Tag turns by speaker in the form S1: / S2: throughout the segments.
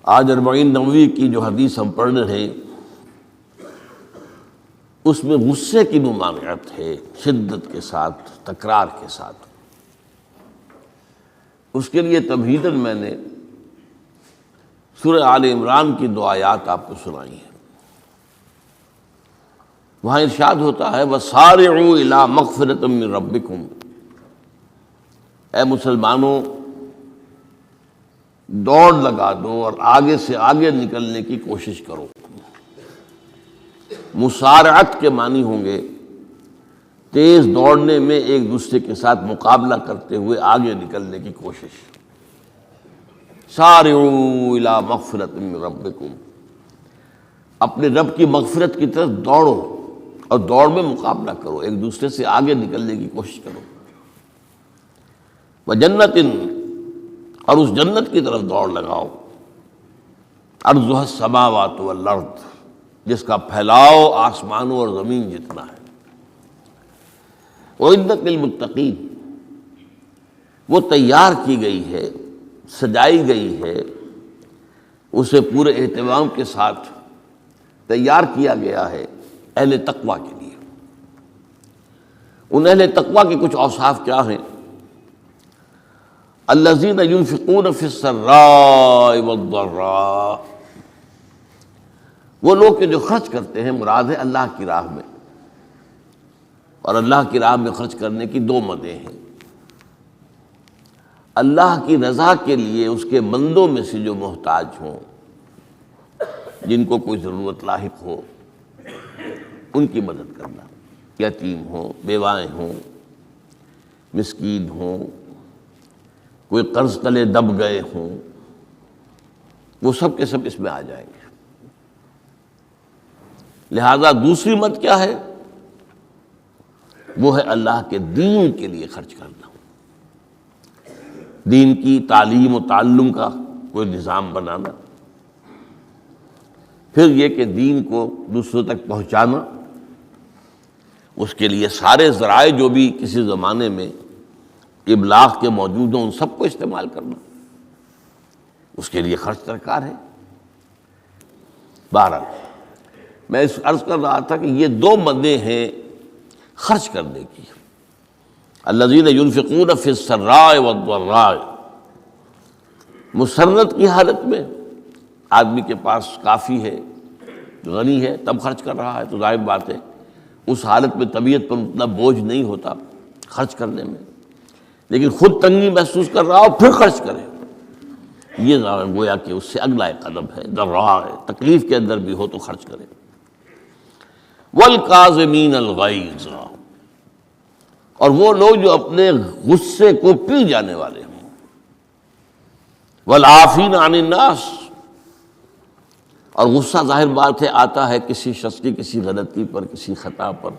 S1: آج 40 نووی کی جو حدیث ہم پڑھ رہے ہیں اس میں غصے کی ممانعت ہے، شدت کے ساتھ، تکرار کے ساتھ۔ اس کے لیے تمہیداً میں نے سورہ آل عمران کی 2 آیات آپ کو سنائی ہیں۔ وہاں ارشاد ہوتا ہے وَسَارِعُوا إِلَىٰ مَغْفِرَةٍ مِّن رَبِّكُمْ، اے مسلمانوں دوڑ لگا دو اور آگے سے آگے نکلنے کی کوشش کرو۔ مسارعت کے معنی ہوں گے تیز دوڑنے میں ایک دوسرے کے ساتھ مقابلہ کرتے ہوئے آگے نکلنے کی کوشش۔ سارعوا الی مغفرۃ من ربکم، اپنے رب کی مغفرت کی طرف دوڑو اور دوڑ میں مقابلہ کرو، ایک دوسرے سے آگے نکلنے کی کوشش کرو۔ وجنت، اور اس جنت کی طرف دوڑ لگاؤ، عرضها السماوات والارض، جس کا پھیلاؤ آسمانوں اور زمین جتنا ہے۔ اعدت للمتقین، وہ تیار کی گئی ہے، سجائی گئی ہے، اسے پورے اہتمام کے ساتھ تیار کیا گیا ہے اہل تقویٰ کے لیے۔ ان اہل تقویٰ کے کچھ اوصاف کیا ہیں؟ الذین ينفقون فی السراء والضراء، وہ لوگ کہ جو خرچ کرتے ہیں، مراد ہے اللہ کی راہ میں، اور اللہ کی راہ میں خرچ کرنے کی 2 مدیں ہیں۔ اللہ کی رضا کے لیے اس کے بندوں میں سے جو محتاج ہوں، جن کو کوئی ضرورت لاحق ہو، ان کی مدد کرنا، یتیم ہوں، بیوائیں ہوں، مسکین ہوں، کوئی قرض تلے دب گئے ہوں، وہ سب کے سب اس میں آ جائیں گے۔ لہذا دوسری مد کیا ہے؟ وہ ہے اللہ کے دین کے لیے خرچ کرنا، دین کی تعلیم و تعلم کا کوئی نظام بنانا، پھر یہ کہ دین کو دوسروں تک پہنچانا، اس کے لیے سارے ذرائع جو بھی کسی زمانے میں ابلاغ کے موجود ہوں ان سب کو استعمال کرنا، اس کے لیے خرچ درکار ہے۔ بہرحال میں اس عرض کر رہا تھا کہ یہ 2 مدیں ہیں خرچ کرنے کی۔ الذین ينفقون فی السراء والضراء، مسرت کی حالت میں آدمی کے پاس کافی ہے، غنی ہے، تب خرچ کر رہا ہے تو ظاہر بات ہے اس حالت میں طبیعت پر اتنا بوجھ نہیں ہوتا خرچ کرنے میں، لیکن خود تنگی محسوس کر رہا ہو پھر خرچ کرے، یہ گویا کہ اس سے اگلا ایک قدم ہے۔ ضراء ہے، تکلیف کے اندر بھی ہو تو خرچ کرے۔ والکاظمین الغیظ، اور وہ لوگ جو اپنے غصے کو پی جانے والے ہوں۔ والعافین عن الناس، اور غصہ ظاہر بات ہے آتا ہے کسی شخص کی کسی غلطی پر، کسی خطا پر،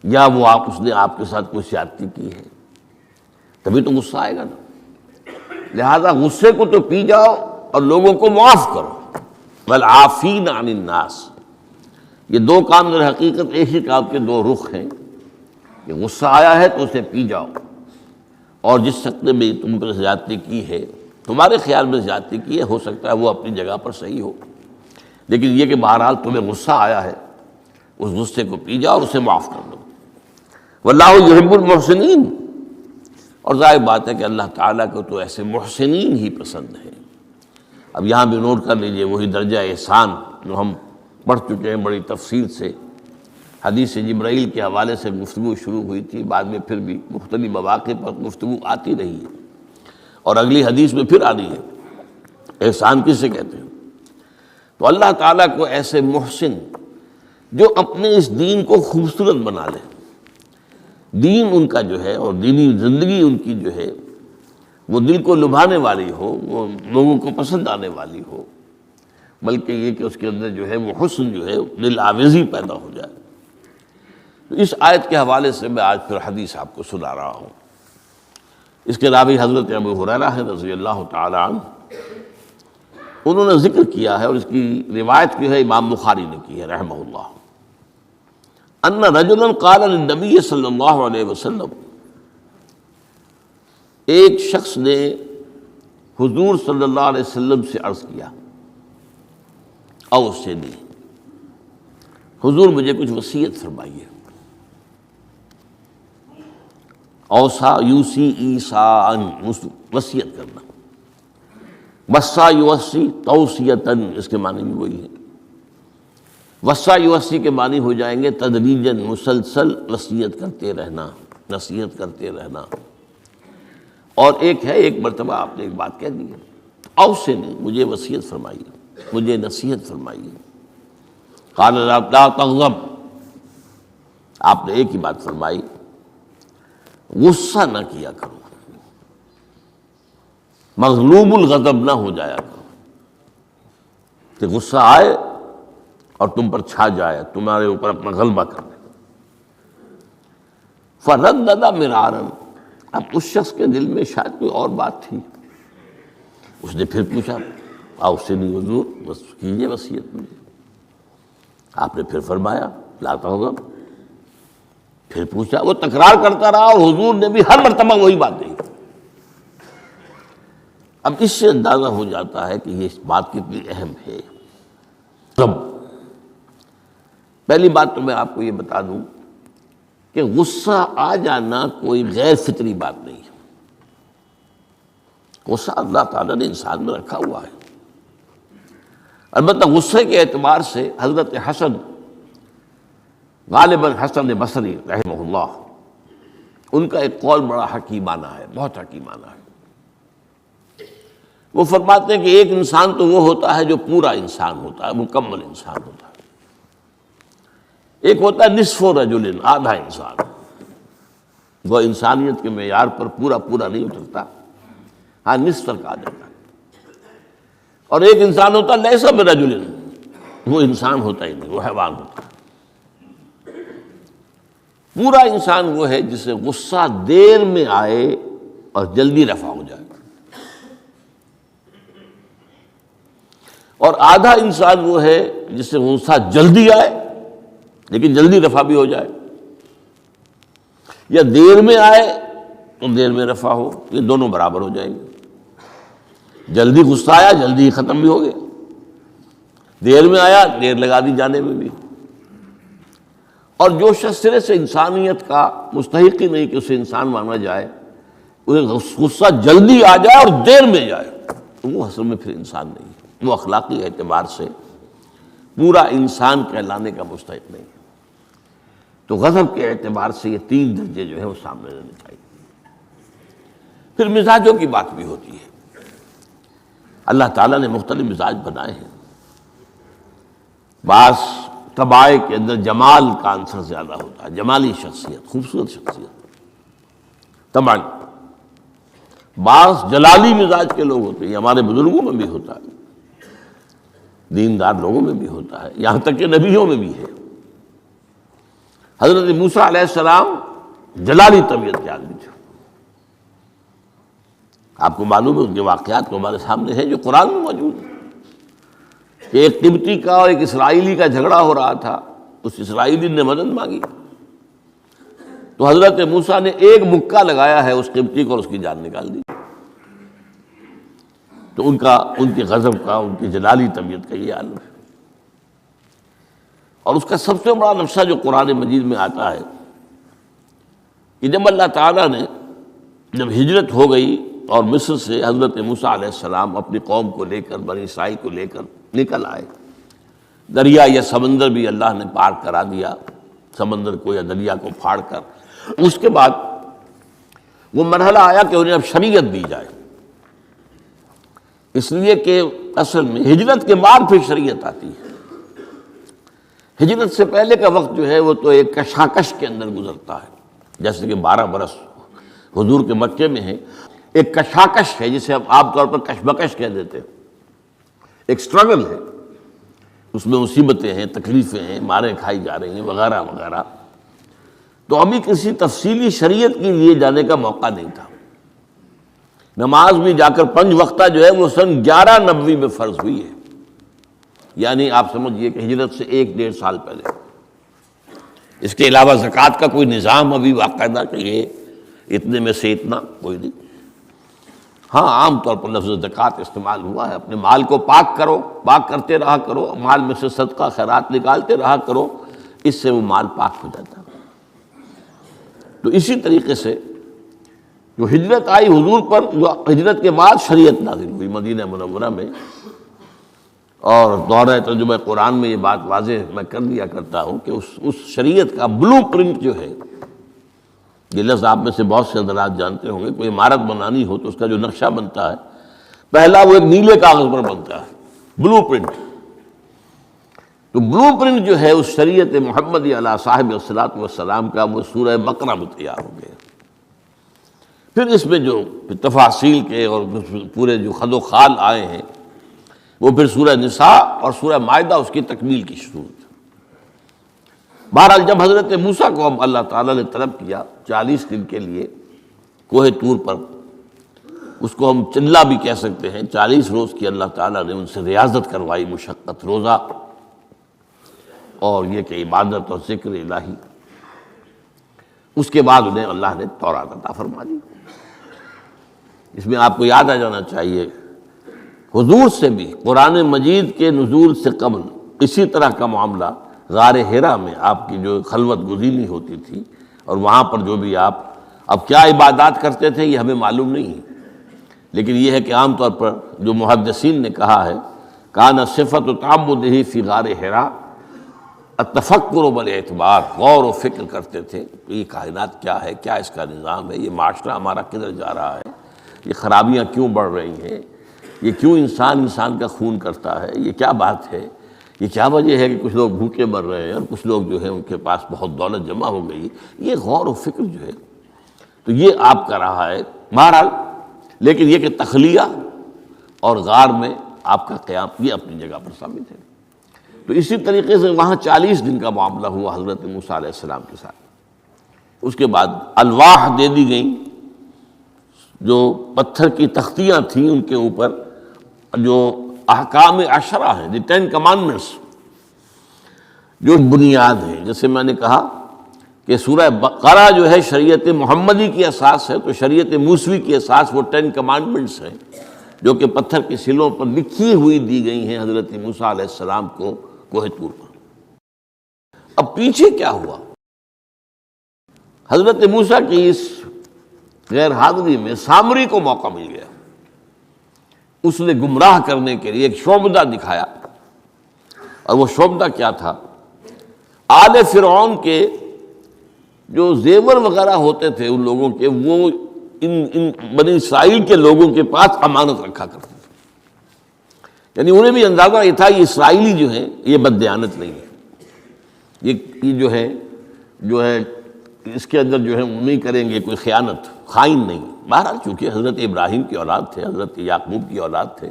S1: یا وہ اس نے آپ کے ساتھ کوئی زیادتی کی ہے، تبھی تو غصہ آئے گا نا۔ لہذا غصے کو تو پی جاؤ اور لوگوں کو معاف کرو۔ والعافین عن الناس، یہ 2 کام در حقیقت ایک ہی کام کے 2 رخ ہیں کہ غصہ آیا ہے تو اسے پی جاؤ، اور جس شخص نے بھی تم پر زیادتی کی ہے، تمہارے خیال میں زیادتی کی ہے، ہو سکتا ہے وہ اپنی جگہ پر صحیح ہو، لیکن یہ کہ بہرحال تمہیں غصہ آیا ہے، اس غصے کو پی جاؤ اور اسے معاف کر دو۔ واللہ یحب المحسنین، اور ظاہر بات ہے کہ اللہ تعالیٰ کو تو ایسے محسنین ہی پسند ہے۔ اب یہاں بھی نوٹ کر لیجئے وہی درجہ احسان جو ہم پڑھ چکے ہیں بڑی تفصیل سے، حدیث جبرائیل کے حوالے سے گفتگو شروع ہوئی تھی، بعد میں پھر بھی مختلف مواقع پر گفتگو آتی رہی ہے، اور اگلی حدیث میں پھر آ رہی ہے احسان کسے کہتے ہیں۔ تو اللہ تعالیٰ کو ایسے محسن جو اپنے اس دین کو خوبصورت بنا لے، دین ان کا جو ہے اور دینی زندگی ان کی جو ہے وہ دل کو لبھانے والی ہو، وہ لوگوں کو پسند آنے والی ہو، بلکہ یہ کہ اس کے اندر جو ہے وہ حسن جو ہے دل آویزی پیدا ہو جائے۔ تو اس آیت کے حوالے سے میں آج پھر حدیث آپ کو سنا رہا ہوں۔ اس کے راوی حضرت ابو ہریرہ ہے رضی اللہ تعالی عنہ، انہوں نے ذکر کیا ہے اور اس کی روایت جو ہے امام بخاری نے کی ہے رحمہ اللہ، ان رجلا قال للنبی صلی اللہ علیہ وسلم، ایک شخص نے حضور صلی اللہ علیہ وسلم سے عرض کیا اوص سے نہیں، حضور مجھے کچھ وصیت فرمائیے۔ اوصا یوسی ایصاءً، وصیت کرنا، وصا یوصی توصیتاً، اس کے معنی بھی وہی ہے۔ وصا یوصی کے معنی ہو جائیں گے تدریجاً، مسلسل وصیت کرتے رہنا، نصیحت کرتے رہنا۔ اور ایک ہے، ایک مرتبہ آپ نے ایک بات کہہ دی ہے، اوص سے نہیں، مجھے وصیت فرمائیے، مجھے نصیحت فرمائیے۔ قال لا تغضب، آپ نے ایک ہی بات فرمائی، غصہ نہ کیا کرو، مغلوب الغضب نہ ہو جایا کرو کہ غصہ آئے اور تم پر چھا جائے، تمہارے اوپر اپنا غلبہ کر دے۔ فردد مرارا، اب اس شخص کے دل میں شاید کوئی اور بات تھی، اس نے پھر پوچھا اوص سے نہیں حضور، بس کیجیے وصیت مجھے۔ آپ نے پھر فرمایا لا تغضب، پھر پوچھا، وہ تکرار کرتا رہا اور حضور نے بھی ہر مرتبہ وہی بات کہی۔ اب اس سے اندازہ ہو جاتا ہے کہ یہ بات کتنی اہم ہے۔ سب پہلی بات تو میں آپ کو یہ بتا دوں کہ غصہ آ جانا کوئی غیر فطری بات نہیں ہے، غصہ اللہ تعالیٰ نے انسان میں رکھا ہوا ہے۔ البتہ غصے کے اعتبار سے حضرت حسن، غالباً حسن بصری رحمہ اللہ، ان کا ایک قول بڑا حکیمانہ ہے، بہت حکیمانہ ہے۔ وہ فرماتے ہیں کہ ایک انسان تو وہ ہوتا ہے جو پورا انسان ہوتا ہے، مکمل انسان ہوتا ہے، ایک ہوتا ہے نصف رجل، آدھا انسان، وہ انسانیت کے معیار پر پورا نہیں اترتا، ہاں نصف تک آ جاتا ہے۔ اور ایک انسان ہوتا ہے لیس برجل، وہ انسان ہوتا ہی نہیں، وہ حیوان ہوتا ہے۔ پورا انسان وہ ہے جسے غصہ دیر میں آئے اور جلدی رفع ہو جائے، اور آدھا انسان وہ ہے جس سے غصہ جلدی آئے لیکن جلدی رفع بھی ہو جائے، یا دیر میں آئے تو دیر میں رفع ہو، یہ دونوں برابر ہو جائیں گے۔ جلدی غصہ آیا جلدی ہی ختم بھی ہو گیا، دیر میں آیا دیر لگا دی جانے میں بھی۔ اور جو شخص سرے سے انسانیت کا مستحق ہی نہیں کہ اسے انسان مانا جائے، اسے غصہ جلدی آ جائے اور دیر میں جائے، تو وہ اصل میں پھر انسان نہیں ہے، وہ اخلاقی اعتبار سے پورا انسان کہلانے کا مستحق نہیں ہے۔ تو غضب کے اعتبار سے یہ تین درجے جو ہے وہ سامنے رہنے چاہیے۔ پھر مزاجوں کی بات بھی ہوتی ہے، اللہ تعالیٰ نے مختلف مزاج بنائے ہیں۔ بعض طبائع کے اندر جمال کا عنصر زیادہ ہوتا ہے، جمالی شخصیت، خوبصورت شخصیت طبعاً۔ بعض جلالی مزاج کے لوگ ہوتے ہیں، ہمارے بزرگوں میں بھی ہوتا ہے، دیندار لوگوں میں بھی ہوتا ہے، یہاں تک کہ نبیوں میں بھی ہے۔ حضرت موسیٰ علیہ السلام جلالی طبیعت کے آدمی تھے، آپ کو معلوم ہے ان کے واقعات کو ہمارے سامنے ہیں جو قرآن میں موجود ہیں، کہ ایک قبطی کا اور ایک اسرائیلی کا جھگڑا ہو رہا تھا، اس اسرائیلی نے مدد مانگی تو حضرت موسیٰ نے ایک مکہ لگایا ہے اس قبطی کو اور اس کی جان نکال دی۔ تو ان کے غضب کا، ان کی جلالی طبیعت کا یہ عالم ہے۔ اور اس کا سب سے بڑا نقشہ جو قرآن مجید میں آتا ہے کہ جب اللہ تعالیٰ نے جب ہجرت ہو گئی اور مصر سے حضرت موسیٰ علیہ السلام اپنی قوم کو لے کر، بنی اسرائیل کو لے کر نکل آئے، دریا یا سمندر بھی اللہ نے پار کرا دیا، سمندر کو یا دریا کو پھاڑ کر، اس کے بعد وہ مرحلہ آیا کہ انہیں اب شریعت دی جائے، اس لیے کہ اصل میں ہجرت کے بعد پھر شریعت آتی ہے۔ ہجرت سے پہلے کا وقت جو ہے وہ تو ایک کشاکش کے اندر گزرتا ہے، جیسے کہ 12 برس حضور کے مکے میں ہے، ایک کشاکش ہے جسے ہم عام طور پر کشمکش کہہ دیتے ہیں، ایک سٹرگل ہے، اس میں مصیبتیں ہیں، تکلیفیں ہیں، ماریں کھائی جا رہی ہیں وغیرہ وغیرہ۔ تو ابھی کسی تفصیلی شریعت کے لیے جانے کا موقع نہیں تھا۔ نماز بھی جا کر 5 وقتہ جو ہے وہ سن 1190 میں فرض ہوئی ہے، یعنی آپ سمجھئے کہ ہجرت سے 1-1.5 سال پہلے۔ اس کے علاوہ زکوٰۃ کا کوئی نظام ابھی باقاعدہ کہ یہ اتنے میں سے اتنا کوئی نہیں۔ ہاں عام طور پر لفظ زکوٰۃ استعمال ہوا ہے، اپنے مال کو پاک کرو، پاک کرتے رہا کرو، مال میں سے صدقہ خیرات نکالتے رہا کرو، اس سے وہ مال پاک ہو جاتا ہے۔ تو اسی طریقے سے جو ہجرت آئی حضور پر، جو ہجرت کے بعد شریعت نازل ہوئی مدینہ منورہ میں، اور دورہ ترجمہ قرآن میں یہ بات واضح میں کر دیا کرتا ہوں کہ اس شریعت کا بلو پرنٹ جو ہے، یہ لفظ آپ میں سے بہت سے حضرات جانتے ہوں گے، کوئی عمارت بنانی ہو تو اس کا جو نقشہ بنتا ہے پہلا وہ ایک نیلے کاغذ پر بنتا ہے، بلو پرنٹ۔ تو بلو پرنٹ جو ہے اس شریعت محمدی علی صاحب الصلاۃ والسلام کا، وہ سورہ بقرہ میں تیار ہو گیا۔ پھر اس میں جو تفاصیل کے اور پورے جو خد و خال آئے ہیں، وہ پھر سورہ نساء اور سورہ مائدہ اس کی تکمیل کی صورت۔ بہرحال جب حضرت موسیٰ کو ہم اللہ تعالیٰ نے طلب کیا 40 دن کے لیے کوہ طور پر، اس کو ہم چلہ بھی کہہ سکتے ہیں، 40 روز کی اللہ تعالیٰ نے ان سے ریاضت کروائی، مشقت، روزہ اور یہ کہ عبادت اور ذکر الہی۔ اس کے بعد انہیں اللہ نے تورات عطا فرما دی۔ اس میں آپ کو یاد آ جانا چاہیے حضور سے بھی قرآن مجید کے نزول سے قبل اسی طرح کا معاملہ غار حرا میں آپ کی جو خلوت گزینی ہوتی تھی، اور وہاں پر جو بھی آپ اب کیا عبادات کرتے تھے یہ ہمیں معلوم نہیں ہے، لیکن یہ ہے کہ عام طور پر جو محدثین نے کہا ہے کان صفت تعبدہ فی غار حرا التفکر بالاعتبار، غور و فکر کرتے تھے کہ یہ کائنات کیا ہے، کیا اس کا نظام ہے، یہ معاشرہ ہمارا کدھر جا رہا ہے، یہ خرابیاں کیوں بڑھ رہی ہیں، یہ کیوں انسان کا خون کرتا ہے، یہ کیا بات ہے، یہ کیا وجہ ہے کہ کچھ لوگ بھوکے مر رہے ہیں اور کچھ لوگ جو ہیں ان کے پاس بہت دولت جمع ہو گئی۔ یہ غور و فکر جو ہے تو یہ آپ کا رہا ہے بہرحال، لیکن یہ کہ تخلیہ اور غار میں آپ کا قیام یہ اپنی جگہ پر ثابت ہے۔ تو اسی طریقے سے وہاں 40 دن کا معاملہ ہوا حضرت موسیٰ علیہ السلام کے ساتھ۔ اس کے بعد الواح دے دی گئیں، جو پتھر کی تختیاں تھیں، ان کے اوپر جو احکام عشرہ ہیں، دی 10 کمانڈمنٹس، جو بنیاد ہیں۔ جیسے میں نے کہا کہ سورہ بقرہ جو ہے شریعت محمدی کی اساس ہے، تو شریعت موسوی کی اساس وہ 10 کمانڈمنٹس ہیں، جو کہ پتھر کی سلوں پر لکھی ہوئی دی گئی ہیں حضرت موسیٰ علیہ السلام کو کوہ طور پر۔ اب پیچھے کیا ہوا؟ حضرت موسیٰ کی اس غیر حاضری میں سامری کو موقع مل گیا، اس نے گمراہ کرنے کے لیے ایک شعبدہ دکھایا، اور وہ شعبدہ کیا تھا؟ آل فرعون کے جو زیور وغیرہ ہوتے تھے ان لوگوں کے، وہ ان بنی اسرائیل کے لوگوں کے پاس امانت رکھا کرتے تھے، یعنی انہیں بھی اندازہ یہ تھا یہ اسرائیلی جو ہیں یہ بددیانت نہیں ہے، یہ جو ہے اس کے اندر جو ہے وہ نہیں کریں گے کوئی خیانت، خائن نہیں۔ بہرحال چونکہ حضرت ابراہیم کی اولاد تھے، حضرت یعقوب کی اولاد تھے،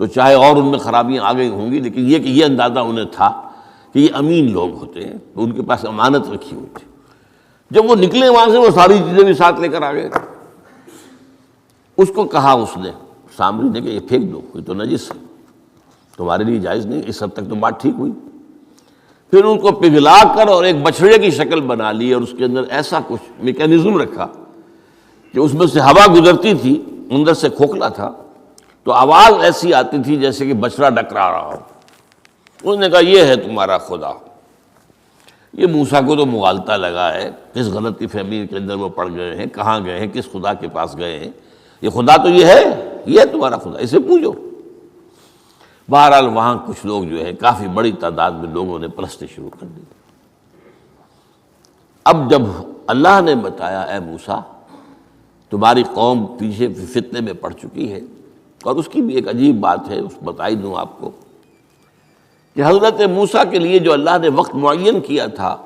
S1: تو چاہے اور ان میں خرابیاں آ گئی ہوں گی، لیکن یہ کہ یہ اندازہ انہیں تھا کہ یہ امین لوگ ہوتے ہیں، تو ان کے پاس امانت رکھی ہوئی تھی۔ جب وہ نکلے وہاں سے وہ ساری چیزیں بھی ساتھ لے کر آ گئے۔ اس کو کہا اس نے سامری نے کہ یہ پھینک دو، یہ تو نجس ہے، تمہارے لیے جائز نہیں۔ اس حد تک تو بات ٹھیک ہوئی۔ پھر ان کو پگھلا کر اور ایک بچڑے کی شکل بنا لی، اور اس کے اندر ایسا کچھ میکینزم رکھا کہ اس میں سے ہوا گزرتی تھی، اندر سے کھوکھلا تھا، تو آواز ایسی آتی تھی جیسے کہ بچڑا ڈکرا رہا ہو۔ انہوں نے کہا یہ ہے تمہارا خدا۔ یہ موسیٰ کو تو مغالطہ لگا ہے، کس غلطی فہمی کے اندر وہ پڑ گئے ہیں، کہاں گئے ہیں، کس خدا کے پاس گئے ہیں، یہ خدا تو یہ ہے تمہارا خدا، اسے پوجو۔ بہرحال وہاں کچھ لوگ جو ہے کافی بڑی تعداد میں لوگوں نے پرستی شروع کر دی۔ اب جب اللہ نے بتایا اے موسیٰ تمہاری قوم پیچھے فتنے میں پڑ چکی ہے، اور اس کی بھی ایک عجیب بات ہے، اس بتائی دوں آپ کو کہ حضرت موسیٰ کے لیے جو اللہ نے وقت معین کیا تھا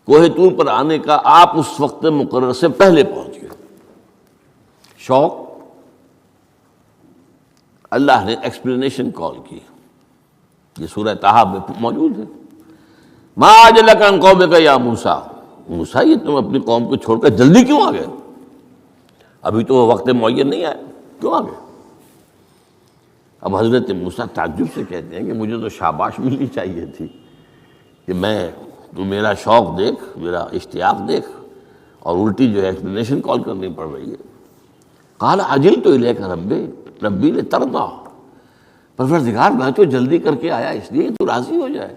S1: کوہ طور پر آنے کا، آپ اس وقت مقرر سے پہلے پہنچ گئے۔ شوق، اللہ نے ایکسپلینیشن کال کی، یہ سورہ طٰہٰ میں موجود ہے۔ ما اعجلک عن قومک یا موسیٰ، موسیٰ یہ تم اپنی قوم کو چھوڑ کر جلدی کیوں آ گئے؟ ابھی تو وہ وقت معین نہیں آیا، کیوں آ گئے؟ اب حضرت موسیٰ تعجب سے کہتے ہیں کہ مجھے تو شاباش ملنی چاہیے تھی کہ تو میرا شوق دیکھ، میرا اشتیاق دیکھ، اور الٹی جو ہے ایکسپلینیشن کال کرنی پڑ رہی ہے۔ قال عجلت الیک ربی لترضی، پروردگار میں تو جلدی کر کے آیا اس لیے کہ تو راضی ہو جائے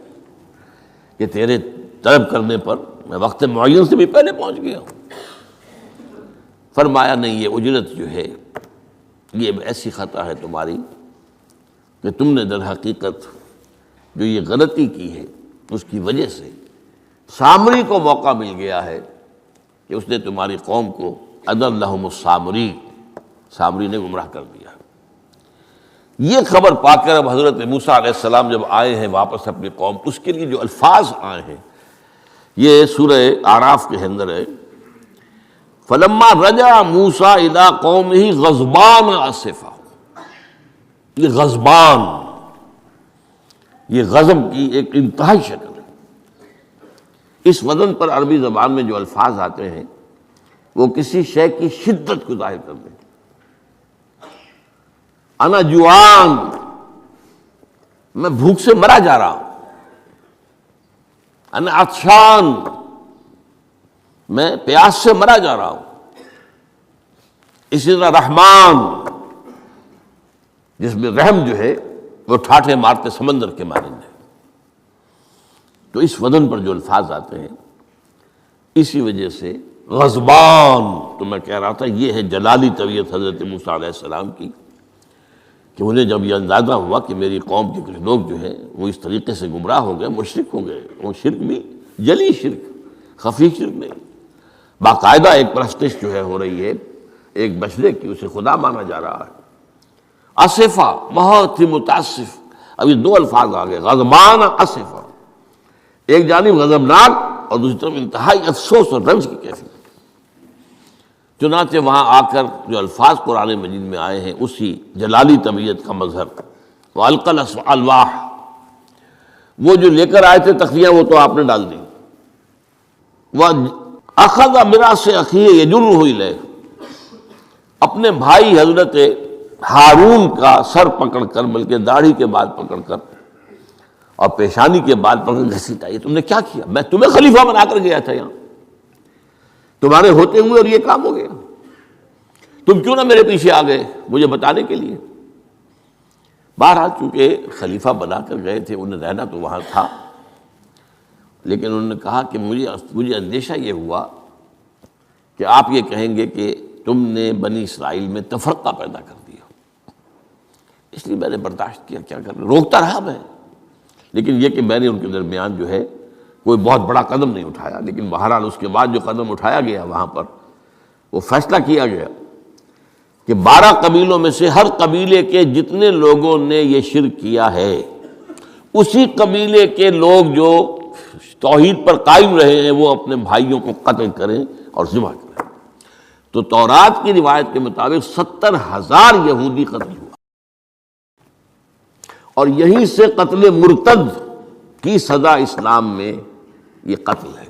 S1: کہ تیرے طلب کرنے پر میں وقت معین سے بھی پہلے پہنچ گیا ہوں۔ فرمایا نہیں، یہ اجرت جو ہے یہ ایسی خطا ہے تمہاری کہ تم نے در حقیقت جو یہ غلطی کی ہے اس کی وجہ سے سامری کو موقع مل گیا ہے کہ اس نے تمہاری قوم کو اضلھم السامری، سامری نے گمراہ کر دیا۔ یہ خبر پا کر اب حضرت موسیٰ علیہ السلام جب آئے ہیں واپس اپنی قوم، اس کے لیے جو الفاظ آئے ہیں یہ سورہ اعراف کے اندر ہے، فلما رجع موسیٰ الی قومہ غضبان آسفا۔ یہ غضبان، یہ غضب کی ایک انتہائی شکل ہے۔ اس وزن پر عربی زبان میں جو الفاظ آتے ہیں وہ کسی شے کی شدت کو ظاہر کرتے ہیں۔ انا جوعان، میں بھوک سے مرا جا رہا ہوں۔ انا عطشان، میں پیاس سے مرا جا رہا ہوں۔ اسی طرح رحمان، جس میں رحم جو ہے وہ ٹھاٹھے مارتے سمندر کے مانند ہے۔ تو اس وزن پر جو الفاظ آتے ہیں اسی وجہ سے غضبان، تو میں کہہ رہا تھا یہ ہے جلالی طبیعت حضرت موسیٰ علیہ السلام کی، کہ انہیں جب یہ اندازہ ہوا کہ میری قوم کے کچھ لوگ جو ہیں وہ اس طریقے سے گمراہ ہو گئے، مشرک ہو گئے، وہ شرک بھی جلی شرک، خفی شرک نہیں، باقاعدہ ایک پرستش جو ہے ہو رہی ہے ایک بشرے کی، اسے خدا مانا جا رہا ہے۔ اسفا، بہت ہی متاسف۔ اب یہ دو الفاظ آ گئے، غضبان، اسفا، ایک جانب غضبناک اور دوسری طرف انتہائی افسوس اور رنج کی کیفیت۔ چنانچہ وہاں آ کر جو الفاظ قرآن مجید میں آئے ہیں اسی جلالی طبیعت کا مظہر، وَأَلْقَى الْأَلْوَاحَ، وہ جو لے کر آئے تھے تختیاں وہ تو آپ نے ڈال دی۔ وَأَخَذَ مِرَاثَ أَخِيهِ يَجُرُّهُ إِلَيْهِ، اپنے بھائی حضرت ہارون کا سر پکڑ کر، بلکہ داڑھی کے بال پکڑ کر اور پیشانی کے بال پکڑ کر گھسیٹا، یہ تم نے کیا کیا؟ میں تمہیں خلیفہ بنا کر گیا تھا یہاں، تمہارے ہوتے ہوئے اور یہ کام ہو گیا، تم کیوں نہ میرے پیچھے آ گئے مجھے بتانے کے لیے؟ بہرحال چونکہ خلیفہ بنا کر گئے تھے، انہیں رہنا تو وہاں تھا، لیکن انہوں نے کہا کہ مجھے اندیشہ یہ ہوا کہ آپ یہ کہیں گے کہ تم نے بنی اسرائیل میں تفرقہ پیدا کر دیا، اس لیے میں نے برداشت کیا، کیا کرنا، روکتا رہا میں، لیکن یہ کہ میں نے ان کے درمیان جو ہے کوئی بہت بڑا قدم نہیں اٹھایا۔ لیکن بہرحال اس کے بعد جو قدم اٹھایا گیا وہاں پر وہ فیصلہ کیا گیا کہ 12 قبیلوں میں سے ہر قبیلے کے جتنے لوگوں نے یہ شرک کیا ہے اسی قبیلے کے لوگ جو توحید پر قائم رہے ہیں وہ اپنے بھائیوں کو قتل کریں اور ذبح کریں۔ تو تورات کی روایت کے مطابق 70,000 یہودی قتل ہوا، اور یہیں سے قتل مرتد کی سزا اسلام میں یہ قتل ہے۔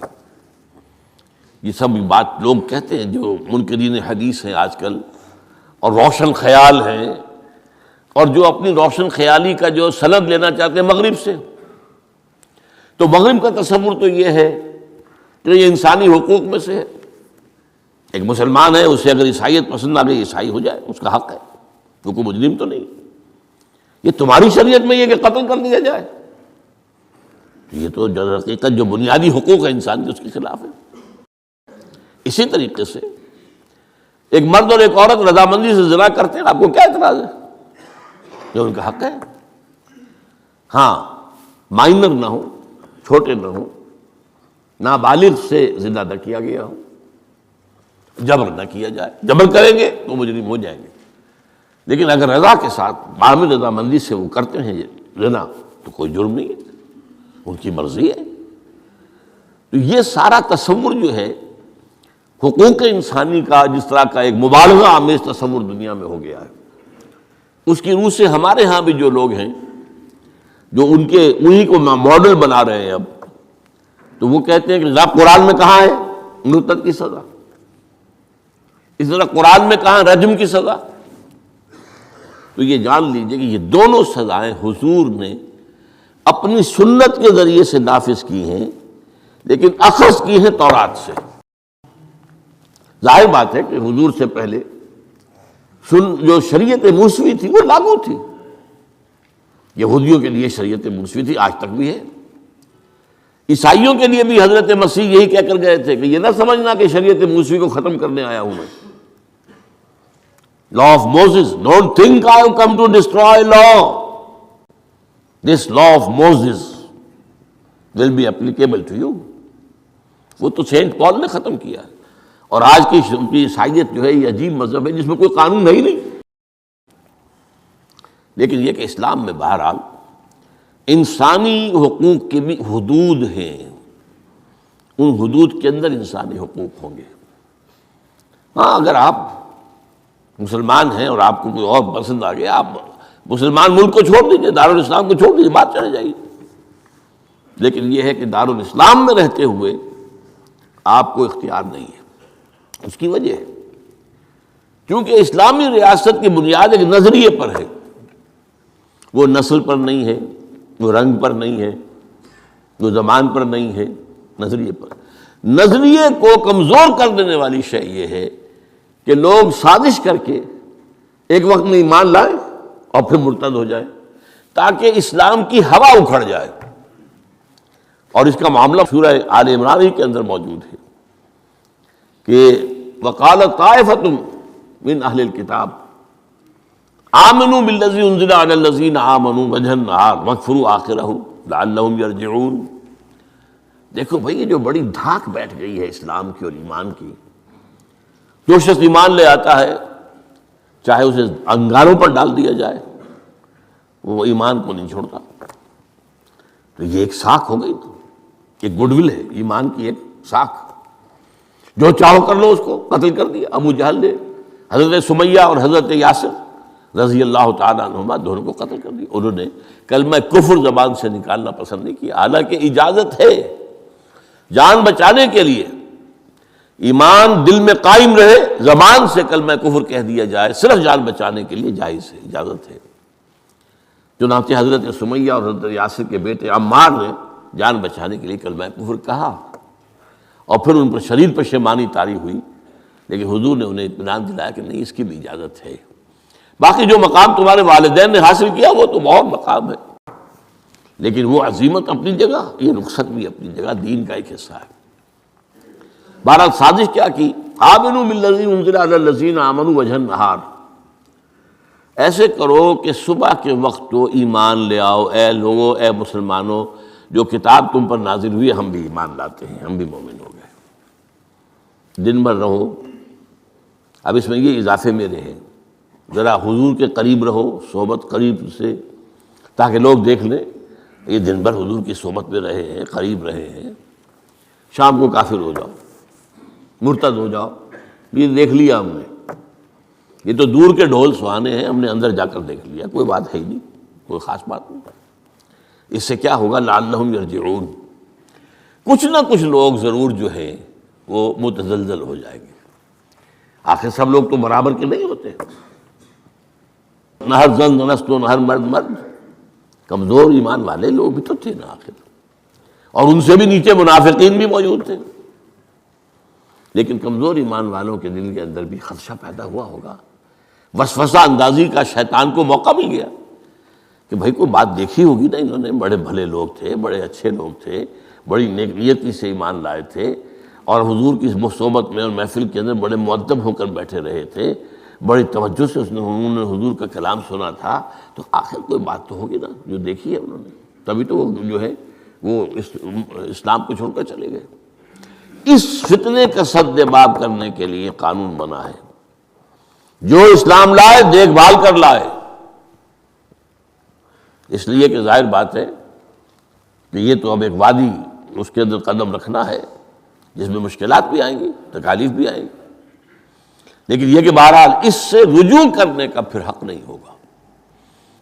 S1: یہ سب بات لوگ کہتے ہیں جو منکرین حدیث ہیں آج کل اور روشن خیال ہیں، اور جو اپنی روشن خیالی کا جو سند لینا چاہتے ہیں مغرب سے، تو مغرب کا تصور تو یہ ہے کہ یہ انسانی حقوق میں سے ہے، ایک مسلمان ہے اسے اگر عیسائیت پسند آ گئی عیسائی ہو جائے، اس کا حق ہے، وہ کوئی مجرم تو نہیں۔ یہ تمہاری شریعت میں یہ کہ قتل کر دیا جائے، یہ تو جو حقیقت جو بنیادی حقوق ہے انسان کے اس کے خلاف ہے۔ اسی طریقے سے ایک مرد اور ایک عورت رضامندی سے زنا کرتے ہیں، آپ کو کیا اعتراض ہے؟ یہ ان کا حق ہے، ہاں مائنر نہ ہو، چھوٹے نہ ہو، نابالغ سے زنا نہ کیا گیا ہو، جبر نہ کیا جائے، جبر کریں گے تو مجرم ہو جائیں گے، لیکن اگر رضا کے ساتھ باہمی رضامندی سے وہ کرتے ہیں زنا تو کوئی جرم نہیں ہے، ان کی مرضی ہے۔ تو یہ سارا تصور جو ہے حقوق انسانی کا جس طرح کا ایک مبالغہ آمیز تصور دنیا میں ہو گیا ہے، اس کی روح سے ہمارے ہاں بھی جو لوگ ہیں جو انہی کو ماڈل بنا رہے ہیں اب، تو وہ کہتے ہیں کہ جناب قرآن میں کہاں ہے مرتد کی سزا، اس طرح قرآن میں کہاں رجم کی سزا؟ تو یہ جان لیجئے کہ یہ دونوں سزائیں حضور نے اپنی سنت کے ذریعے سے نافذ کی ہیں، لیکن اخذ کی ہیں تورات سے۔ ظاہر بات ہے کہ حضور سے پہلے جو شریعت موسوی تھی وہ لاگو تھی. یہودیوں کے لیے شریعت موسوی تھی، آج تک بھی ہے. عیسائیوں کے لیے بھی حضرت مسیح یہی کہہ کر گئے تھے کہ یہ نہ سمجھنا کہ شریعت موسوی کو ختم کرنے آیا ہوں میں. Law of Moses, don't think I have come to destroy law. This law of Moses will be applicable to you. وہ تو سینٹ پال نے ختم کیا ہے. اور آج کی عیسائیت جو ہے یہ عجیب مذہب ہے جس میں کوئی قانون ہے ہی نہیں. لیکن یہ کہ اسلام میں بہرحال انسانی حقوق کی بھی حدود ہیں، ان حدود کے اندر انسانی حقوق ہوں گے. ہاں اگر آپ مسلمان ہیں اور آپ کو کوئی اور پسند آ گیا، آپ مسلمان ملک کو چھوڑ دیجیے، دارالاسلام کو چھوڑ دیجیے، بات چلے جائے گی. لیکن یہ ہے کہ دارالاسلام میں رہتے ہوئے آپ کو اختیار نہیں ہے. اس کی وجہ ہے کیونکہ اسلامی ریاست کی بنیاد ایک نظریے پر ہے. وہ نسل پر نہیں ہے، وہ رنگ پر نہیں ہے، وہ زبان پر نہیں ہے، نظریے پر. نظریے کو کمزور کر دینے والی شے یہ ہے کہ لوگ سازش کر کے ایک وقت میں ایمان لائیں اور پھر مرتد ہو جائے تاکہ اسلام کی ہوا اکھڑ جائے. اور اس کا معاملہ سورہ آل عمران ہی کے اندر موجود ہے کہ وقالت طائفۃ من اہل الکتاب آمنوا بالذی انزل علی الذین آمنوا وجہ النہار واکفروا آخرہ لعلہم یرجعون. دیکھو بھائی، یہ جو بڑی دھاک بیٹھ گئی ہے اسلام کی اور ایمان کی. جو شخص ایمان لے آتا ہے چاہے اسے انگاروں پر ڈال دیا جائے وہ ایمان کو نہیں چھوڑتا. تو یہ ایک ساکھ ہو گئی نا، ایک گڈ ول ہے ایمان کی، ایک ساکھ. جو چاہو کر لو، اس کو قتل کر دیا. ابو جہل نے حضرت سمیہ اور حضرت یاسر رضی اللہ تعالیٰ عنہما دونوں کو قتل کر دیا. انہوں نے کلمہ کفر زبان سے نکالنا پسند نہیں کیا، حالانکہ اجازت ہے جان بچانے کے لیے. ایمان دل میں قائم رہے، زبان سے کلمہ کفر کہہ دیا جائے، صرف جان بچانے کے لیے جائز ہے، اجازت ہے. چنانچہ حضرت سمیہ اور حضرت یاسر کے بیٹے عمار نے جان بچانے کے لیے کلمہ کفر کہا اور پھر ان پر شدید پشیمانی طاری ہوئی. لیکن حضور نے انہیں اطمینان دلایا کہ نہیں، اس کی بھی اجازت ہے. باقی جو مقام تمہارے والدین نے حاصل کیا وہ تو بہت مقام ہے، لیکن وہ عظیمت اپنی جگہ، یہ رخصت بھی اپنی جگہ، دین کا ایک حصہ ہے. بہرحال سازش کیا کی؟ آمنوا بالذی انزل علی الذین آمنوا وجہ النہار. ایسے کرو کہ صبح کے وقت تو ایمان لے آؤ، اے لوگو، اے مسلمانوں، جو کتاب تم پر نازل ہوئی ہم بھی ایمان لاتے ہیں، ہم بھی مومن ہو گئے. دن بھر رہو. اب اس میں یہ اضافے میرے ہیں، ذرا حضور کے قریب رہو، صحبت قریب سے، تاکہ لوگ دیکھ لیں یہ دن بھر حضور کی صحبت میں رہے ہیں، قریب رہے ہیں. شام کو کافر ہو جاؤ، مرتد ہو جاؤ، یہ دیکھ لیا ہم نے، یہ تو دور کے ڈھول سہانے ہیں، ہم نے اندر جا کر دیکھ لیا، کوئی بات ہے ہی نہیں، کوئی خاص بات نہیں. اس سے کیا ہوگا؟ لعلہم یرجعون. کچھ نہ کچھ لوگ ضرور جو ہیں وہ متزلزل ہو جائیں گے. آخر سب لوگ تو برابر کے نہیں ہوتے، نہ ہر زن نست و نہ ہر مرد مرد. کمزور ایمان والے لوگ بھی تو تھے نا آخر، اور ان سے بھی نیچے منافقین بھی موجود تھے. لیکن کمزور ایمان والوں کے دل کے اندر بھی خدشہ پیدا ہوا ہوگا، وسوسہ اندازی کا شیطان کو موقع مل گیا کہ بھائی کوئی بات دیکھی ہوگی نا، انہوں نے بڑے بھلے لوگ تھے، بڑے اچھے لوگ تھے، بڑی نیک نیتی سے ایمان لائے تھے، اور حضور کی صحبت میں اور محفل کے اندر بڑے مؤدب ہو کر بیٹھے رہے تھے، بڑی توجہ سے انہوں نے حضور کا کلام سنا تھا. تو آخر کوئی بات تو ہوگی نا جو دیکھی ہے انہوں نے، تبھی تو وہ جو ہے وہ اسلام کو چھوڑ کر چلے گئے. اس فتنے کا سد باب کرنے کے لیے قانون بنا ہے، جو اسلام لائے دیکھ بھال کر لائے. اس لیے کہ ظاہر بات ہے کہ یہ تو اب ایک وادی، اس کے اندر قدم رکھنا ہے جس میں مشکلات بھی آئیں گی، تکالیف بھی آئیں گی. لیکن یہ کہ بہرحال اس سے رجوع کرنے کا پھر حق نہیں ہوگا.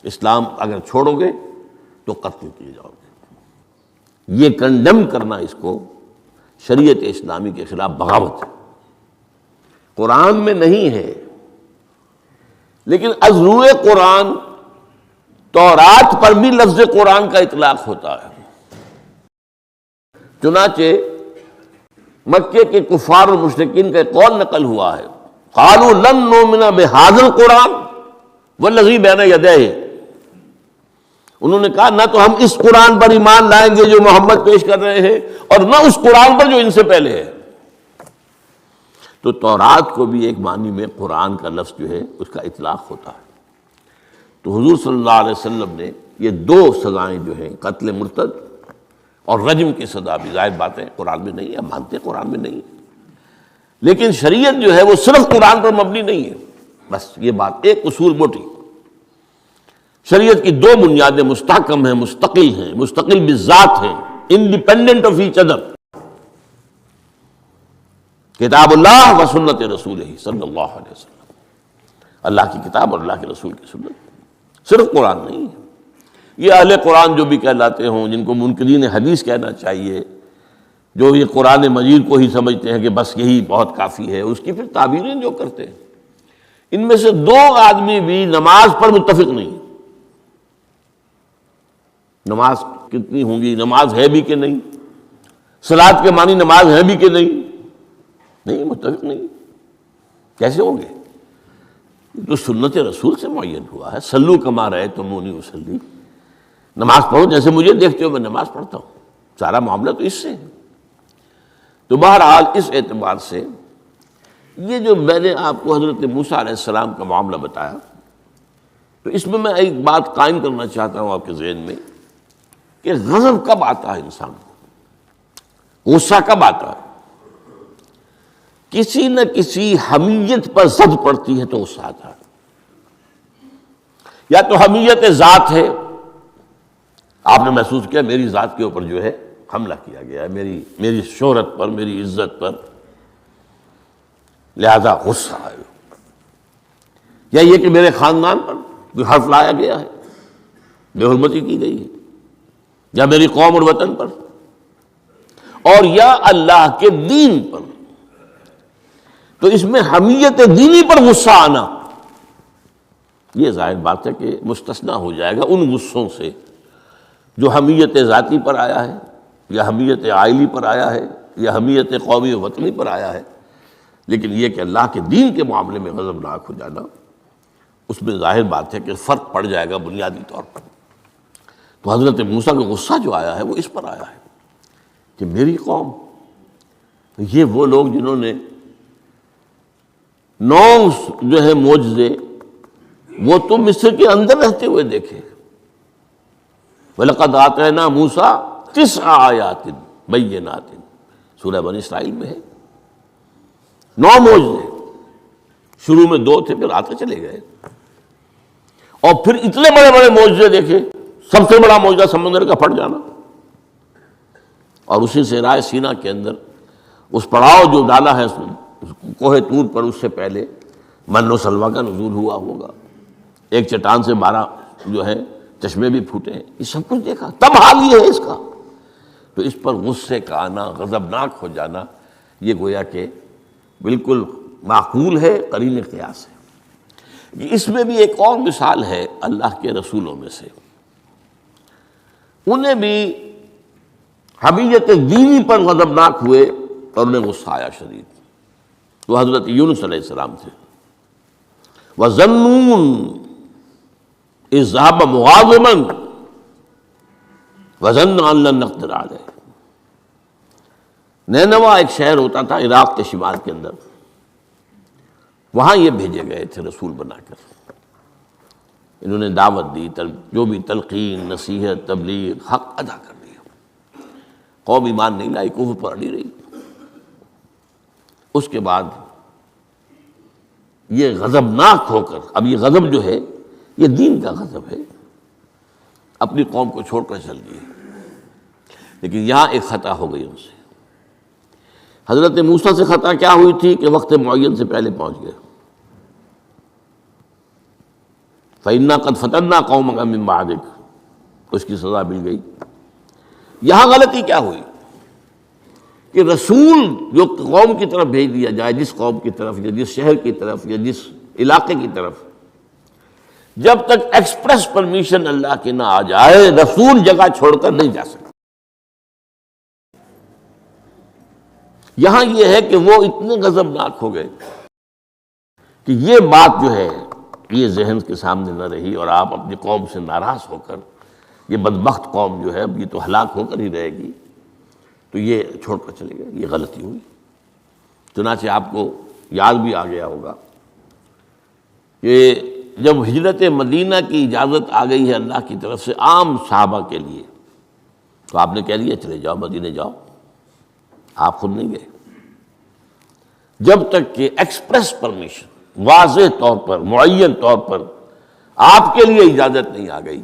S1: اسلام اگر چھوڑو گے تو قتل کیے جاؤ گے. یہ کنڈم کرنا اس کو شریعت اسلامی کے خلاف بغاوت ہے. قرآن میں نہیں ہے، لیکن از روئے قرآن تورات پر بھی لفظ قرآن کا اطلاق ہوتا ہے. چنانچہ مکے کے کفار اور مشرکین کا ایک قول نقل ہوا ہے، قالوا لن نؤمن بهذا القرآن والذی بین یدیہ، انہوں نے کہا نہ تو ہم اس قرآن پر ایمان لائیں گے جو محمد پیش کر رہے ہیں، اور نہ اس قرآن پر جو ان سے پہلے ہے۔ تو تورات کو بھی ایک معنی میں قرآن کا لفظ جو ہے اس کا اطلاق ہوتا ہے۔ تو حضور صلی اللہ علیہ وسلم نے یہ دو سزائیں جو ہیں، قتل مرتد اور رجم کی سزا بھی ظاہر بات ہے قرآن میں نہیں ہے، ہم مانتے ہیں قرآن میں نہیں ہے، لیکن شریعت جو ہے وہ صرف قرآن پر مبنی نہیں ہے۔ بس یہ بات ایک اصول موٹی، شریعت کی دو بنیادیں مستحکم ہیں، مستقل بالذات ہیں، انڈیپینڈنٹ آف ایچ ادر، کتاب اللہ و سنت رسول صلی اللہ علیہ وسلم، اللہ کی کتاب اور اللہ کے رسول کی سنت، صرف قرآن نہیں ہے۔ یہ اہل قرآن جو بھی کہلاتے ہوں، جن کو منکرین حدیث کہنا چاہیے، جو یہ قرآن مجید کو ہی سمجھتے ہیں کہ بس یہی بہت کافی ہے، اس کی پھر تعبیریں جو کرتے ہیں، ان میں سے دو آدمی بھی نماز پر متفق نہیں۔ نماز کتنی ہوں گی، نماز ہے بھی کہ نہیں، صلاۃ کے معنی نماز ہے بھی کہ نہیں متفق نہیں، کیسے ہوں گے؟ تو سنت رسول سے معین ہوا ہے، صلو کما رأیتمونی اصلی، نماز پڑھو جیسے مجھے دیکھتے ہو میں نماز پڑھتا ہوں، سارا معاملہ تو اس سے ہے۔ تو بہرحال اس اعتبار سے یہ جو میں نے آپ کو حضرت موسیٰ علیہ السلام کا معاملہ بتایا، تو اس میں ایک بات قائم کرنا چاہتا ہوں آپ کے ذہن میں کہ غضب کب آتا ہے انسان کو، غصہ کب آتا ہے؟ کسی نہ کسی حمیت پر زد پڑتی ہے تو غصہ آتا ہے، یا تو حمیت ذات ہے، آپ نے محسوس کیا میری ذات کے اوپر جو ہے حملہ کیا گیا ہے، میری شہرت پر، میری عزت پر، لہذا غصہ ہے، یا یہ کہ میرے خاندان پر کوئی حرف لایا گیا ہے، بے حرمتی کی گئی ہے، یا میری قوم اور وطن پر، اور یا اللہ کے دین پر، تو اس میں حمیت دینی پر غصہ آنا یہ ظاہر بات ہے کہ مستثنیٰ ہو جائے گا ان غصوں سے جو حمیت ذاتی پر آیا ہے، یا حمیت عائلی پر آیا ہے، یا حمیت قومی و وطنی پر آیا ہے۔ لیکن یہ کہ اللہ کے دین کے معاملے میں غضبناک ہو جانا، اس میں ظاہر بات ہے کہ فرق پڑ جائے گا بنیادی طور پر۔ تو حضرت موسیٰ کا غصہ جو آیا ہے وہ اس پر آیا ہے کہ میری قوم، یہ وہ لوگ جنہوں نے 9 جو ہے معجزے وہ تو مصر کے اندر رہتے ہوئے دیکھے، وَلَقَدْ آتَيْنَا مُوسَىٰ 9 آیات بینات، سورہ بنی اسرائیل میں ہے، 9 معجزے، شروع میں 2 تھے پھر آتے چلے گئے، اور پھر اتنے بڑے بڑے معجزے دیکھے۔ سب سے بڑا معجزہ سمندر کا پھٹ جانا، اور اسی صحرائے سینا کے اندر اس پڑاؤ جو ڈالا ہے کوہ طور پر، اس سے پہلے من و سلویٰ کا نزول ہوا ہوگا، ایک چٹان سے 12 جو ہے چشمے بھی پھوٹے ہیں، یہ سب کچھ دیکھا، تب حال یہ ہے اس کا۔ تو اس پر غصے کا آنا، غضبناک ہو جانا، یہ گویا کہ بالکل معقول ہے، قرین قیاس ہے۔ اس میں بھی ایک اور مثال ہے اللہ کے رسولوں میں سے، انہیں بھی حمیت دینی پر غضبناک ہوئے اور انہیں غصہ آیا شدید، وہ حضرت یونس علیہ السلام تھے۔ وَظَنُّونَ إِذْ ذَهَبَ مُغَاضِبًا وَظَنَّ أَن لَّن نَّقْدِرَ عَلَيْهِ، نینوا ایک شہر ہوتا تھا عراق کے شمال کے اندر، وہاں یہ بھیجے گئے تھے رسول بنا کر، انہوں نے دعوت دی، جو بھی تلقین، نصیحت، تبلیغ، حق ادا کر دیا، قوم ایمان نہیں لائی، کفر پر اڑی رہی۔ اس کے بعد یہ غضبناک ہو کر، اب یہ غضب جو ہے یہ دین کا غضب ہے، اپنی قوم کو چھوڑ کر چل دیے، لیکن یہاں ایک خطا ہو گئی ان سے۔ حضرت موسیٰ سے خطا کیا ہوئی تھی کہ وقت معین سے پہلے پہنچ گئے، فَإِنَّا قَدْ فَتَنَّا قَوْمَكَ مِن بَعْدِكَ، اس کی سزا مل گئی۔ یہاں غلطی کیا ہوئی کہ رسول جو قوم کی طرف بھیج دیا جائے، جس قوم کی طرف یا جس شہر کی طرف یا جس علاقے کی طرف، جب تک ایکسپریس پرمیشن اللہ کی نہ آ جائے رسول جگہ چھوڑ کر نہیں جا سکتا۔ یہاں یہ ہے کہ وہ اتنے غضبناک ہو گئے کہ یہ بات جو ہے یہ ذہن کے سامنے نہ رہی اور آپ اپنی قوم سے ناراض ہو کر، یہ بدبخت قوم جو ہے اب یہ تو ہلاک ہو کر ہی رہے گی، تو یہ چھوڑ کر چلے گئے، یہ غلطی ہوئی۔ چنانچہ آپ کو یاد بھی آ گیا ہوگا کہ جب ہجرت مدینہ کی اجازت آ گئی ہے اللہ کی طرف سے عام صحابہ کے لیے، تو آپ نے کہہ دیا چلے جاؤ مدینے جاؤ، آپ خود نہیں گئے، جب تک کہ ایکسپریس پرمیشن، واضح طور پر، معین طور پر آپ کے لیے اجازت نہیں آ گئی،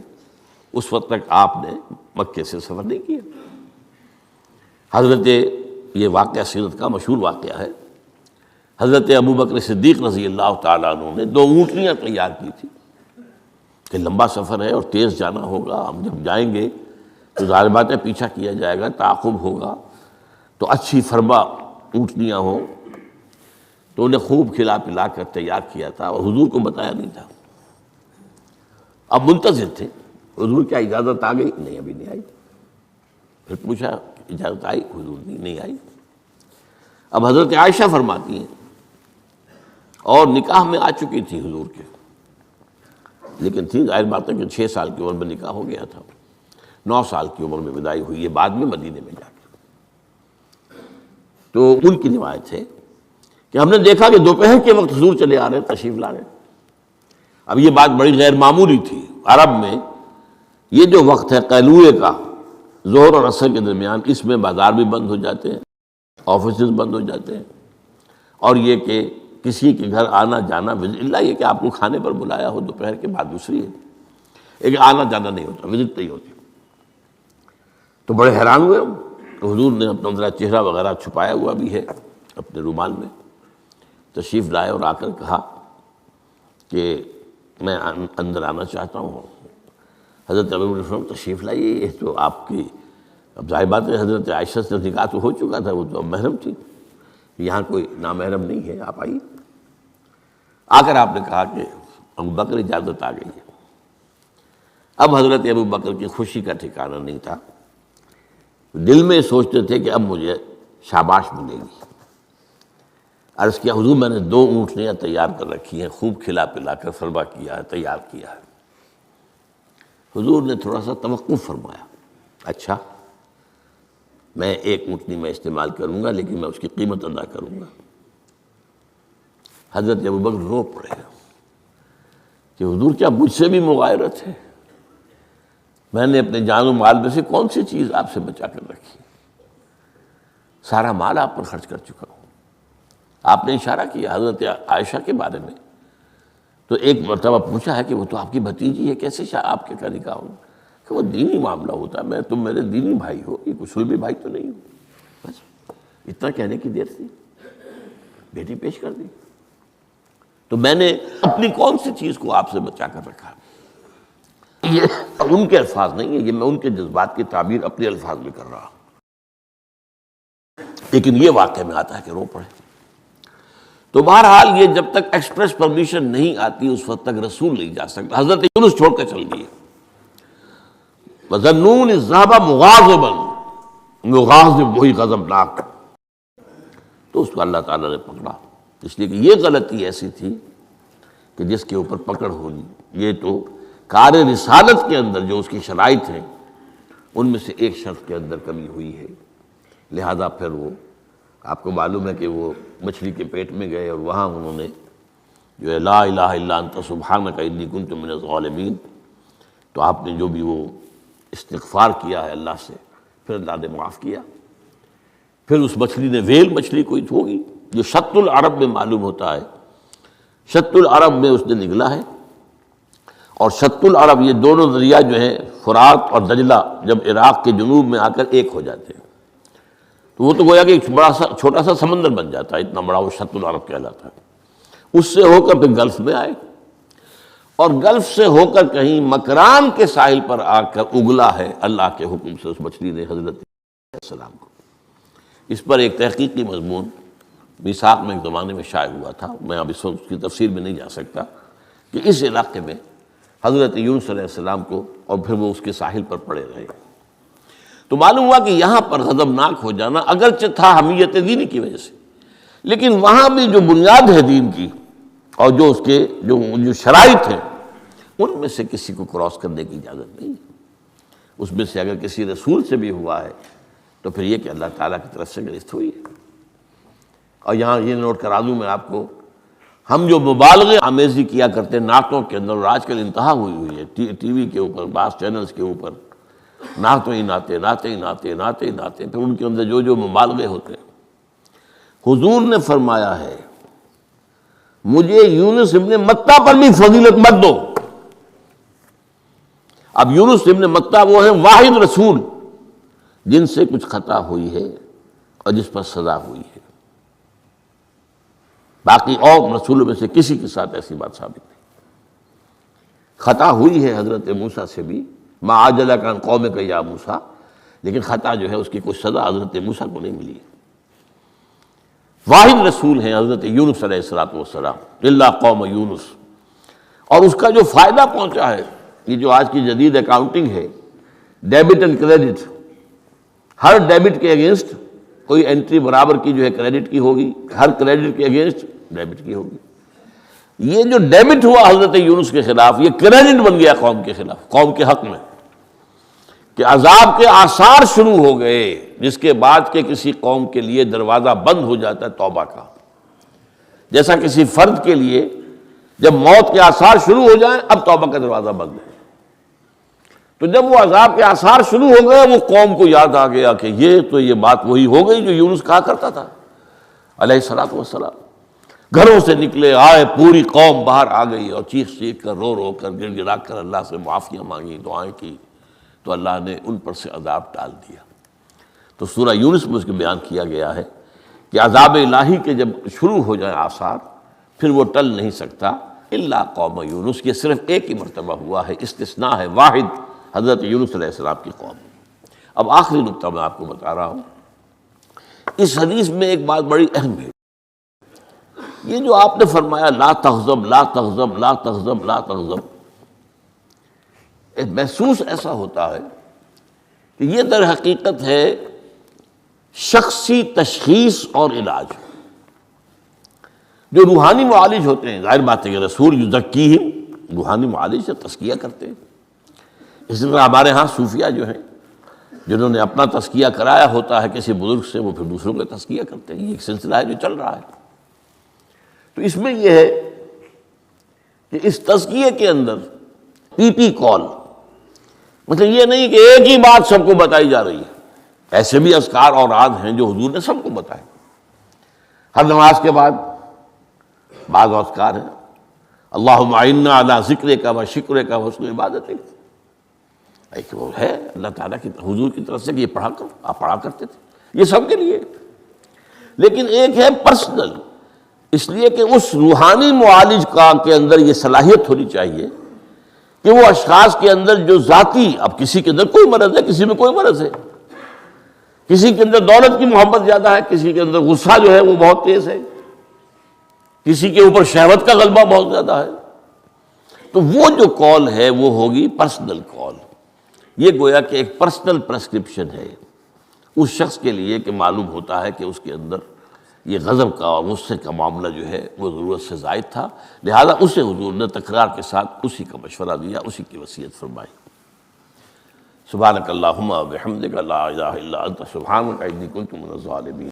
S1: اس وقت تک آپ نے مکے سے سفر نہیں کیا۔ حضرت، یہ واقعہ سیرت کا مشہور واقعہ ہے، حضرت ابوبکر صدیق رضی اللہ تعالیٰ عنہ نے 2 اونٹنیاں تیار کی تھی کہ لمبا سفر ہے اور تیز جانا ہوگا، ہم جب جائیں گے تو ظاہر بات ہے پیچھا کیا جائے گا، تعاقب ہوگا، تو اچھی فربا اونٹنیاں ہوں، تو انہیں خوب کھلا پلا کر تیار کیا تھا اور حضور کو بتایا نہیں تھا۔ اب منتظر تھے، حضور کیا اجازت آ گئی؟ نہیں ابھی نہیں آئی۔ پھر پوچھا اجازت آئی؟ حضور نہیں آئی۔ اب حضرت عائشہ فرماتی ہیں، اور نکاح میں آ چکی تھی حضور کے، لیکن تھی ظاہر بات ہے کہ 6 سال کی عمر میں نکاح ہو گیا تھا، 9 سال کی عمر میں وداعی ہوئی ہے بعد میں مدینے میں جا کے۔ تو ان کی روایت ہے کہ ہم نے دیکھا کہ دوپہر کے وقت حضور چلے آ رہے، تشریف لا رہے۔ اب یہ بات بڑی غیر معمولی تھی، عرب میں یہ جو وقت ہے قیلولے کا، ظہر اور عصر کے درمیان، اس میں بازار بھی بند ہو جاتے ہیں، آفیسز بند ہو جاتے ہیں، اور یہ کہ کسی کے گھر آنا جانا، اللہ یہ کہ آپ کو کھانے پر بلایا ہو دوپہر کے بعد دوسری ہے، ایک آنا جانا نہیں ہوتا، وزٹ نہیں ہوتی۔ تو بڑے حیران ہوئے ہم، تو حضور نے اپنا ذرا چہرہ وغیرہ چھپایا ہوا بھی ہے اپنے رومال میں، تشریف لائے اور آ کر کہا کہ میں اندر آنا چاہتا ہوں۔ حضرت ابو بکر تشریف لائیے، یہ تو آپ کی، اب ظاہر بات ہے حضرت عائشہ سے نکاح تو ہو چکا تھا، وہ تو اب محرم تھی، یہاں کوئی نامحرم نہیں ہے، آپ آئیے۔ آ کر آپ نے کہا کہ ابو بکر اجازت آ گئی ہے۔ اب حضرت ابو بکر کی خوشی کا ٹھکانہ نہیں تھا، دل میں سوچتے تھے کہ اب مجھے شاباش ملے گی۔ عرض کیا حضور میں نے 2 اونٹنیاں تیار کر رکھی ہیں، خوب کھلا پلا کر فربا کیا ہے، تیار کیا ہے۔ حضور نے تھوڑا سا توقف فرمایا، اچھا میں 1 اونٹنی میں استعمال کروں گا، لیکن میں اس کی قیمت ادا کروں گا۔ حضرت ابوبکر رو پڑے کہ حضور کیا مجھ سے بھی مغایرت ہے؟ میں نے اپنے جان و مال میں سے کون سی چیز آپ سے بچا کر رکھی؟ سارا مال آپ پر خرچ کر چکا ہوں۔ آپ نے اشارہ کیا حضرت عائشہ کے بارے میں، تو ایک مرتبہ پوچھا ہے کہ وہ تو آپ کی بھتیجی ہے، کیسے آپ کے کا نکاح ہوگا؟ کہ وہ دینی معاملہ ہوتا ہے، تم میرے دینی بھائی ہو، یہ کوئی سلبی بھائی تو نہیں ہو۔ بس اتنا کہنے کی دیر تھی، بیٹی پیش کر دی۔ تو میں نے اپنی کون سی چیز کو آپ سے بچا کر رکھا؟ یہ ان کے الفاظ نہیں ہے، یہ میں ان کے جذبات کی تعبیر اپنے الفاظ میں کر رہا ہوں، لیکن یہ واقعہ میں آتا ہے کہ رو پڑے۔ تو بہرحال یہ جب تک ایکسپریس پرمیشن نہیں آتی اس وقت تک رسول نہیں جا سکتا۔ حضرت یونس چھوڑ کر چل دیے، وَظَنُّونِ الذَّهَبَ مُغَاضِبًا، مغاضب وہی غضبناک، تو اس کو اللہ تعالیٰ نے پکڑا، اس لیے کہ یہ غلطی ایسی تھی کہ جس کے اوپر پکڑ ہونی۔ یہ تو کار رسالت کے اندر جو اس کی شرائط ہیں ان میں سے ایک شرط کے اندر کمی ہوئی ہے، لہذا پھر وہ آپ کو معلوم ہے کہ وہ مچھلی کے پیٹ میں گئے اور وہاں انہوں نے جو ہے لا الہ الا انت سبحانک انی کنت من الظالمین، تو آپ نے جو بھی وہ استغفار کیا ہے اللہ سے، پھر اللہ نے معاف کیا۔ پھر اس مچھلی نے، ویل مچھلی کوئی ہوگی جو شط العرب میں معلوم ہوتا ہے، شط العرب میں اس نے نگلا ہے، اور شط العرب یہ دونوں دریا جو ہیں فرات اور دجلہ جب عراق کے جنوب میں آ کر ایک ہو جاتے ہیں تو وہ تو گویا کہ ایک بڑا سا چھوٹا سا سمندر بن جاتا ہے، اتنا بڑا وہ شط العرب کہلاتا ہے۔ اس سے ہو کر پھر گلف میں آئے، اور گلف سے ہو کر کہیں مکران کے ساحل پر آ کر اگلا ہے اللہ کے حکم سے اس مچھلی نے حضرت علیہ السلام کو۔ اس پر ایک تحقیقی مضمون میثاق میں ایک زمانے میں شائع ہوا تھا، میں اب اس کی تفصیل میں نہیں جا سکتا، کہ اس علاقے میں حضرت یونس علیہ السلام کو اور پھر وہ اس کے ساحل پر پڑے رہے، تو معلوم ہوا کہ یہاں پر غضبناک ہو جانا اگرچہ تھا حمیت دینی کی وجہ سے، لیکن وہاں بھی جو بنیاد ہے دین کی اور جو اس کے جو شرائط ہیں ان میں سے کسی کو کراس کرنے کی اجازت نہیں ہے۔ اس میں سے اگر کسی رسول سے بھی ہوا ہے تو پھر یہ کہ اللہ تعالیٰ کی طرف سے گرفت ہوئی ہے۔ اور یہاں یہ نوٹ کرا دوں میں آپ کو، ہم جو مبالغے آمیزی کیا کرتے ہیں نعتوں کے اندر، اور آج کل انتہا ہوئی ہے ٹی وی کے اوپر، بعض چینلز کے اوپر نعتوں ہی نعتیں، نعتیں ہی نعتیں، نعتیں ہی نعتیں، پھر ان کے اندر جو مبالغے ہوتے ہیں۔ حضور نے فرمایا ہے مجھے یونس ابن متہ پر بھی فضیلت مت دو۔ اب یونس ابن متہ وہ ہیں واحد رسول جن سے کچھ خطا ہوئی ہے اور جس پر سزا ہوئی ہے، باقی اور رسولوں میں سے کسی کے ساتھ ایسی بات ثابت نہیں۔ خطا ہوئی ہے حضرت موسیٰ سے بھی، ما عجلک عن قومک یا موسیٰ، لیکن خطا جو ہے اس کی کوئی سزا حضرت موسیٰ کو نہیں ملی۔ واحد رسول ہیں حضرت یونس علیہ الصلوۃ والسلام، الا قوم یونس، اور اس کا جو فائدہ پہنچا ہے، یہ جو آج کی جدید اکاؤنٹنگ ہے، debit and credit, Hare debit کے اگینسٹ کوئی انٹری برابر کی جو ہے کریڈٹ کی ہوگی، ہر کریڈٹ کے اگینسٹ ڈیبٹ کی ہوگی۔ یہ جو ڈیبٹ ہوا حضرت یونس کے خلاف، یہ کریڈٹ بن گیا قوم کے خلاف، قوم کے حق میں، کہ عذاب کے آثار شروع ہو گئے، جس کے بعد کہ کسی قوم کے لیے دروازہ بند ہو جاتا ہے توبہ کا، جیسا کسی فرد کے لیے جب موت کے آثار شروع ہو جائیں اب توبہ کا دروازہ بند ہے۔ تو جب وہ عذاب کے آثار شروع ہو گئے، وہ قوم کو یاد آ گیا کہ یہ بات وہی ہو گئی جو یونس کہا کرتا تھا علیہ الصلوۃ والسلام۔ گھروں سے نکلے آئے، پوری قوم باہر آ گئی اور چیخ چیخ کر، رو رو کر، گڑ گڑا کر اللہ سے معافیاں مانگی، دعائیں کی، تو اللہ نے ان پر سے عذاب ٹال دیا۔ تو سورہ یونس میں اس کے بیان کیا گیا ہے کہ عذاب الہی کے جب شروع ہو جائیں آثار، پھر وہ ٹل نہیں سکتا الا قوم یونس۔ یہ صرف ایک ہی مرتبہ ہوا ہے، استثناء ہے واحد، حضرت یونس علیہ السلام کی قوم۔ اب آخری نقطہ میں آپ کو بتا رہا ہوں، اس حدیث میں ایک بات بڑی اہم ہے، یہ جو آپ نے فرمایا لا تغضب لا تغضب لا تغضب لا تغضب، محسوس ایسا ہوتا ہے کہ یہ در حقیقت ہے شخصی تشخیص اور علاج۔ جو روحانی معالج ہوتے ہیں، ظاہر بات ہے کہ رسول یزکیہم، روحانی معالج سے تزکیہ کرتے ہیں۔ اسی طرح ہمارے ہاں صوفیہ جو ہیں، جنہوں نے اپنا تزکیہ کرایا ہوتا ہے کسی بزرگ سے، وہ پھر دوسروں کا تزکیہ کرتے ہیں۔ یہ ایک سلسلہ ہے جو چل رہا ہے۔ تو اس میں یہ ہے کہ اس تزکیے کے اندر پی پی کال، مطلب یہ نہیں کہ ایک ہی بات سب کو بتائی جا رہی ہے۔ ایسے بھی اذکار اور اوراد ہیں جو حضور نے سب کو بتائے۔ ہر نماز کے بعد بعض اذکار ہیں، اللہم اعنا علی ذکرک و شکرک و حسن عبادتک، ایک وہ ہے اللہ تعالیٰ کی حضور کی طرف سے کہ یہ پڑھا کرو، آپ پڑھا کرتے تھے، یہ سب کے لیے۔ لیکن ایک ہے پرسنل، اس لیے کہ اس روحانی معالج کا کے اندر یہ صلاحیت ہونی چاہیے کہ وہ اشخاص کے اندر جو ذاتی، اب کسی کے اندر کوئی مرض ہے، کسی میں کوئی مرض ہے، کسی کے اندر دولت کی محبت زیادہ ہے، کسی کے اندر غصہ جو ہے وہ بہت تیز ہے، کسی کے اوپر شہوت کا غلبہ بہت زیادہ ہے، تو وہ جو کال ہے وہ ہوگی پرسنل کال۔ یہ گویا کہ ایک پرسنل پرسکرپشن ہے اس شخص کے لیے کہ معلوم ہوتا ہے کہ اس کے اندر یہ غضب کا اور غصے کا معاملہ جو ہے وہ ضرورت سے زائد تھا، لہذا اسے حضور نے تکرار کے ساتھ اسی کا مشورہ دیا، اسی کی وصیت فرمائی۔ سبحانک اللہم و بحمدک لا الہ الا انت سبحانک انی کنت من الظالمین۔